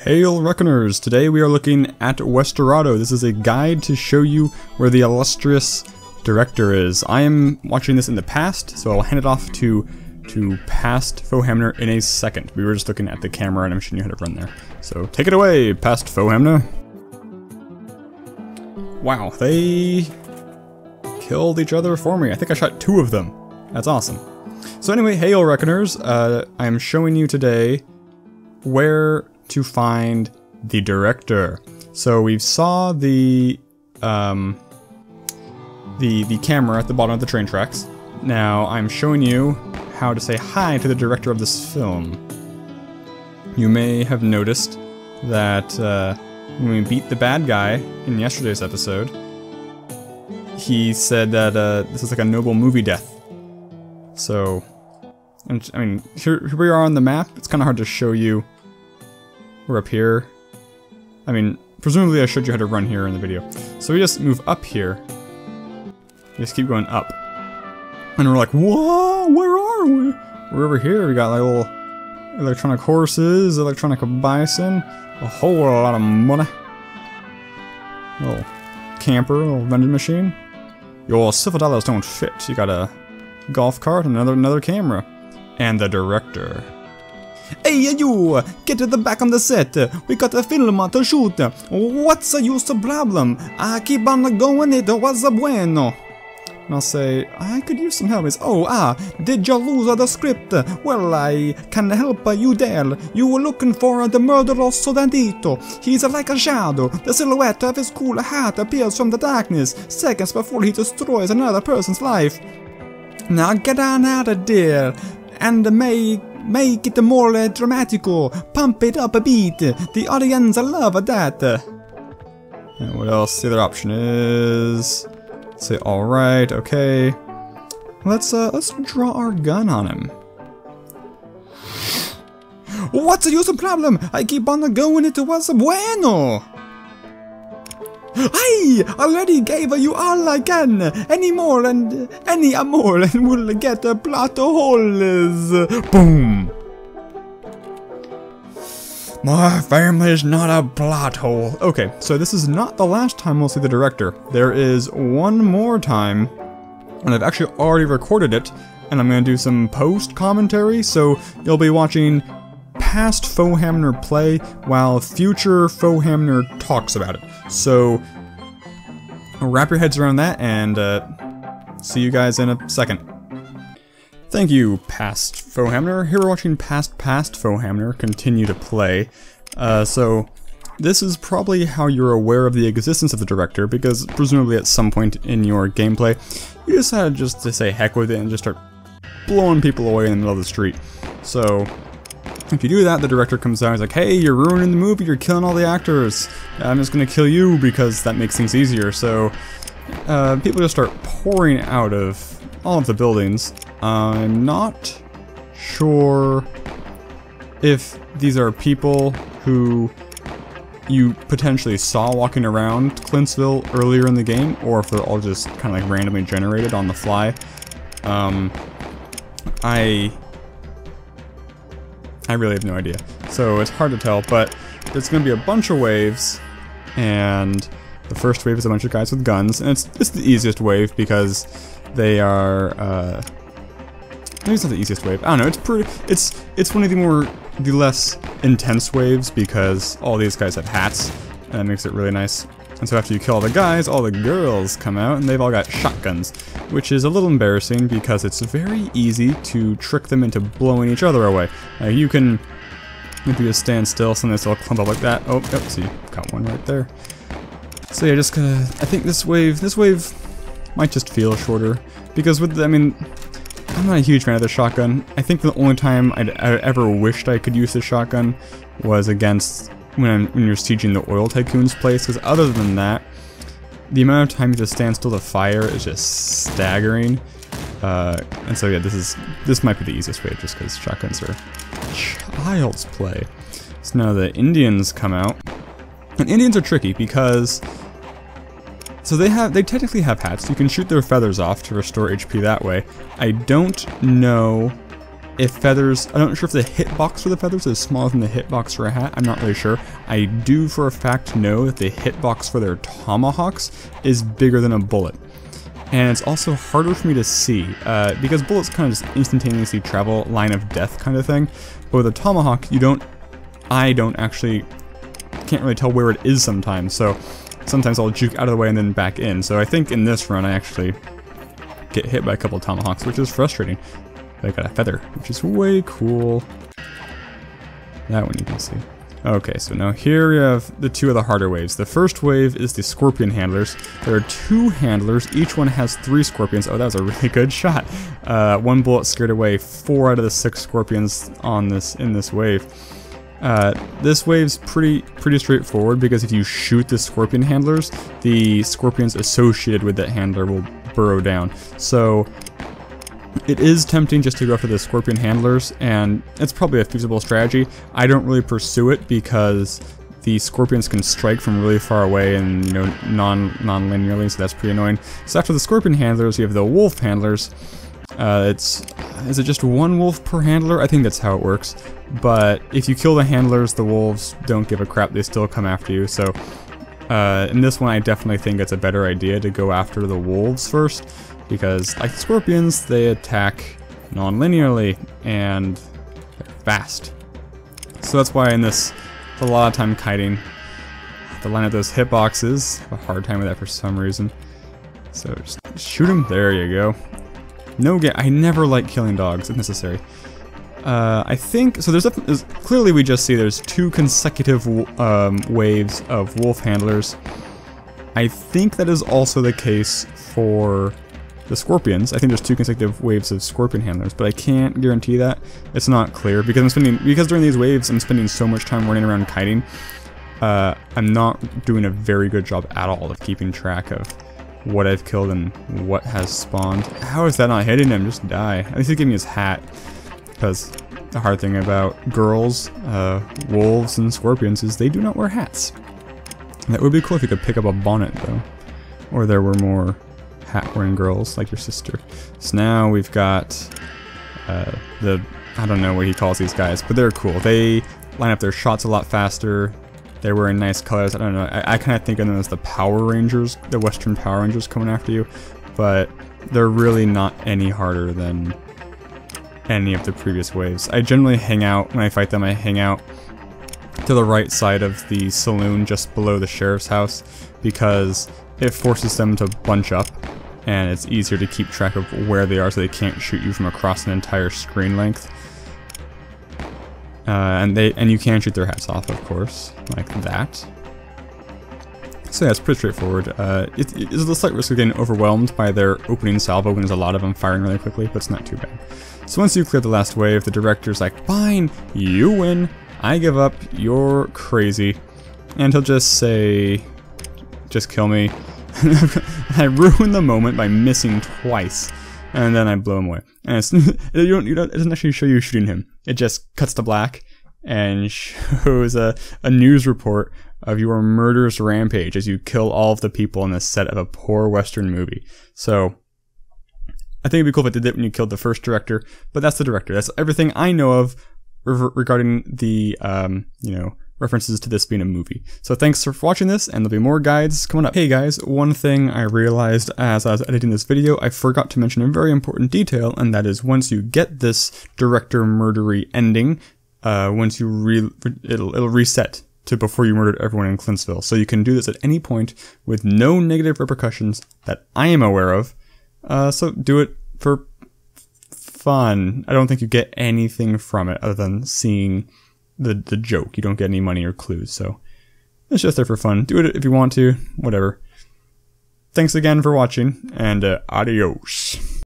Hail Reckoners! Today we are looking at Westerado. This is a guide to show you where the illustrious director is. I am watching this in the past, so I'll hand it off to past Foehamner in a second. We were just looking at the camera and I'm showing you how to run there. So take it away, past Foehamner. Wow, they killed each other for me. I think I shot 2 of them. That's awesome. So anyway, Hail Reckoners, I'm showing you today where to find the director. So we saw the camera at the bottom of the train tracks. Now I'm showing you how to say hi to the director of this film. You may have noticed that when we beat the bad guy in yesterday's episode, he said that this is like a noble movie death. So, I mean, here we are on the map. It's kind of hard to show you. We're up here. I mean, presumably I showed you how to run here in the video. So we just move up here. We just keep going up. And we're like, whoa, where are we? We're over here. We got like little electronic horses, electronic bison, a whole lot of money. Little camper, little vending machine. Your silver dollars don't fit. You got a golf cart, another camera, and the director. Hey you! Get to the back on the set! We got a film to shoot! What's the use of problem? I keep on going, it was a bueno! And I'll say, I could use some help. It's, did you lose the script? Well, I can help you there. You were looking for the murderous Sodandito. He's like a shadow. The silhouette of his cool hat appears from the darkness, seconds before he destroys another person's life. Now get on out of there, and make it more dramatico. Pump it up a bit. The audience love that. And what else? The other option is say alright, okay. Let's draw our gun on him. What's the use of problem? I keep on going, it was bueno. I already gave you all I can. Any more and we'll get a plot holes. Boom. My family's not a plot hole. Okay, so this is not the last time we'll see the director. There is one more time, and I've actually already recorded it, and I'm going to do some post-commentary, so you'll be watching past Foehamner play while future Foehamner talks about it. So, wrap your heads around that, and see you guys in a second. Thank you, past Foehamner. Here we're watching past Foehamner continue to play. So, this is probably how you're aware of the existence of the director, because presumably at some point in your gameplay, you decided just to say heck with it and just start blowing people away in the middle of the street. So, if you do that, the director comes out and is like, hey, you're ruining the movie, you're killing all the actors. I'm just gonna kill you because that makes things easier. So, people just start pouring out of all of the buildings. I'm not sure if these are people who you potentially saw walking around Clintsville earlier in the game, or if they're all just kind of like randomly generated on the fly. I really have no idea. So it's hard to tell, but there's going to be a bunch of waves, and the first wave is a bunch of guys with guns, and it's the easiest wave because they are, maybe it's not the easiest wave. I don't know, it's one of the less intense waves because all these guys have hats, and that makes it really nice. And so after you kill all the guys, all the girls come out, and they've all got shotguns, which is a little embarrassing because it's very easy to trick them into blowing each other away. You can, if you just stand still, sometimes they'll clump up like that. Oh, yep, see, got one right there. So yeah, just gonna, I think this wave might just feel shorter, because with the, I mean, I'm not a huge fan of the shotgun. I think the only time I ever wished I could use the shotgun was against when you're sieging the oil tycoon's place, because other than that, the amount of time you just stand still to fire is just staggering. And so yeah, this might be the easiest way, just because shotguns are child's play. So now the Indians come out, and Indians are tricky because they technically have hats. You can shoot their feathers off to restore HP that way. I don't know if feathers, I'm not sure if the hitbox for the feathers is smaller than the hitbox for a hat. I'm not really sure. I do for a fact know that the hitbox for their tomahawks is bigger than a bullet. And it's also harder for me to see, because bullets kind of just instantaneously travel, line of death kind of thing. But with a tomahawk, I can't really tell where it is sometimes, so sometimes I'll juke out of the way and then back in. So I think in this run I actually get hit by a couple of tomahawks, which is frustrating. But I got a feather, which is way cool. That one you can see. Okay, so now here we have the two of the harder waves. The first wave is the scorpion handlers. There are 2 handlers, each one has 3 scorpions. Oh, that was a really good shot. 1 bullet scared away 4 out of the 6 scorpions in this wave. This wave's pretty straightforward, because if you shoot the scorpion handlers, the scorpions associated with that handler will burrow down. So it is tempting just to go after the scorpion handlers, and it's probably a feasible strategy. I don't really pursue it because the scorpions can strike from really far away and, you know, non-linearly, so that's pretty annoying. So after the scorpion handlers, you have the wolf handlers. Is it just 1 wolf per handler? I think that's how it works. But if you kill the handlers, the wolves don't give a crap. They still come after you. So in this one, I definitely think it's a better idea to go after the wolves first, because like the scorpions, they attack non-linearly and they're fast. So that's why in this, a lot of time kiting. To line up those hitboxes, I have a hard time with that for some reason. So just shoot them. There you go. I never like killing dogs if necessary. I think, so there's clearly we just see there's 2 consecutive waves of wolf handlers. I think that is also the case for the scorpions. I think there's 2 consecutive waves of scorpion handlers, but I can't guarantee that. It's not clear, because during these waves I'm spending so much time running around kiting. I'm not doing a very good job at all of keeping track of what I've killed and what has spawned. How is that not hitting him? Just die. At least he gave me his hat. Because the hard thing about girls, wolves, and scorpions is they do not wear hats. That would be cool if you could pick up a bonnet, though. Or there were more hat-wearing girls, like your sister. So now we've got I don't know what he calls these guys, but they're cool. They line up their shots a lot faster. They're wearing nice colors. I don't know. I kind of think of them as the Power Rangers, the Western Power Rangers coming after you, but they're really not any harder than any of the previous waves. I generally hang out, when I fight them, I hang out to the right side of the saloon just below the sheriff's house, because it forces them to bunch up, and it's easier to keep track of where they are so they can't shoot you from across an entire screen length. And you can shoot their hats off, of course, like that. So yeah, it's pretty straightforward. It's a slight risk of getting overwhelmed by their opening salvo when there's a lot of them firing really quickly, but it's not too bad. So once you clear the last wave, the director's like, fine, you win, I give up, you're crazy. And he'll just say, just kill me. I ruin the moment by missing twice. And then I blow him away. And it doesn't actually show you shooting him. It just cuts to black and shows a news report of your murderous rampage as you kill all of the people on the set of a poor Western movie. So I think it'd be cool if it did it when you killed the first director, but that's the director. That's everything I know of regarding the references to this being a movie. So thanks for watching this, and there'll be more guides coming up. Hey guys, one thing I realized as I was editing this video, I forgot to mention a very important detail, and that is once you get this director murdery ending, once you it'll reset to before you murdered everyone in Clintsville. So you can do this at any point with no negative repercussions that I am aware of. So do it for fun. I don't think you get anything from it other than seeing the joke. You don't get any money or clues, so it's just there for fun. Do it if you want to, whatever. Thanks again for watching, and adios.